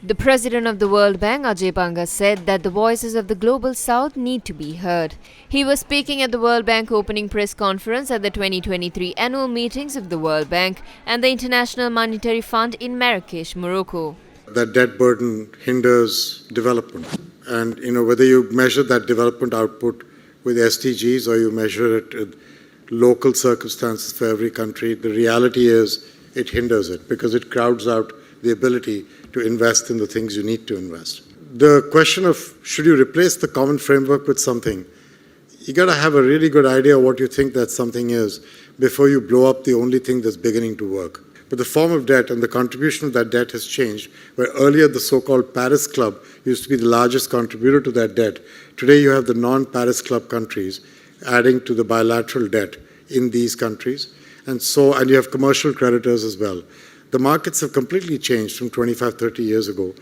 The president of the World Bank, Ajay Banga, said that the voices of the Global South need to be heard. He was speaking at the World Bank opening press conference at the 2023 annual meetings of the World Bank and the International Monetary Fund in Marrakesh, Morocco. That debt burden hinders development. And whether you measure that development output with SDGs or you measure it with local circumstances for every country, the reality is it hinders it because it crowds out the ability to invest in the things you need to invest. The question of should you replace the common framework with something, you got to have a really good idea of what you think that something is before you blow up the only thing that's beginning to work. But the form of debt and the contribution of that debt has changed, where earlier the so-called Paris Club used to be the largest contributor to that debt. Today you have the non-Paris Club countries adding to the bilateral debt in these countries. And you have commercial creditors as well. The markets have completely changed from 25, 30 years ago.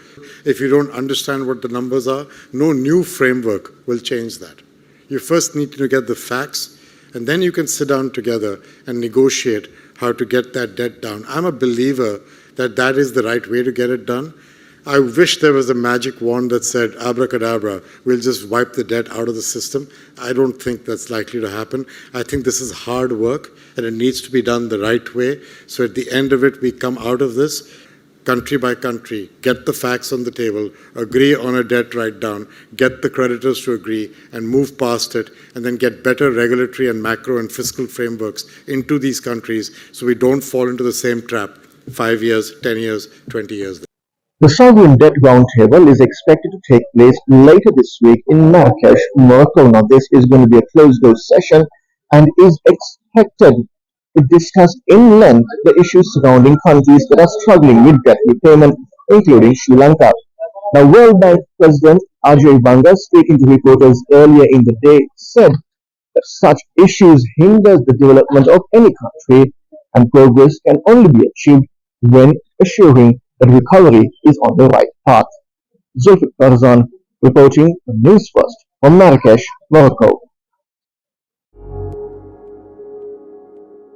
If you don't understand what the numbers are, no new framework will change that. You first need to get the facts, and then you can sit down together and negotiate how to get that debt down. I'm a believer that that is the right way to get it done. I wish there was a magic wand that said, abracadabra, we'll just wipe the debt out of the system. I don't think that's likely to happen. I think this is hard work, and it needs to be done the right way. So at the end of it, we come out of this country by country, get the facts on the table, agree on a debt write-down, get the creditors to agree, and move past it, and then get better regulatory and macro and fiscal frameworks into these countries so we don't fall into the same trap 5 years, 10 years, 20 years. The Sovereign Debt Roundtable is expected to take place later this week in Marrakesh, Morocco. Now, this is going to be a closed-door session and is expected to discuss in length the issues surrounding countries that are struggling with debt repayment, including Sri Lanka. Now, World Bank President Ajay Banga, speaking to reporters earlier in the day, said that such issues hinder the development of any country and progress can only be achieved when assuring that recovery is on the right path. Zulfikar Farzan reporting for News First from Marrakesh, Morocco.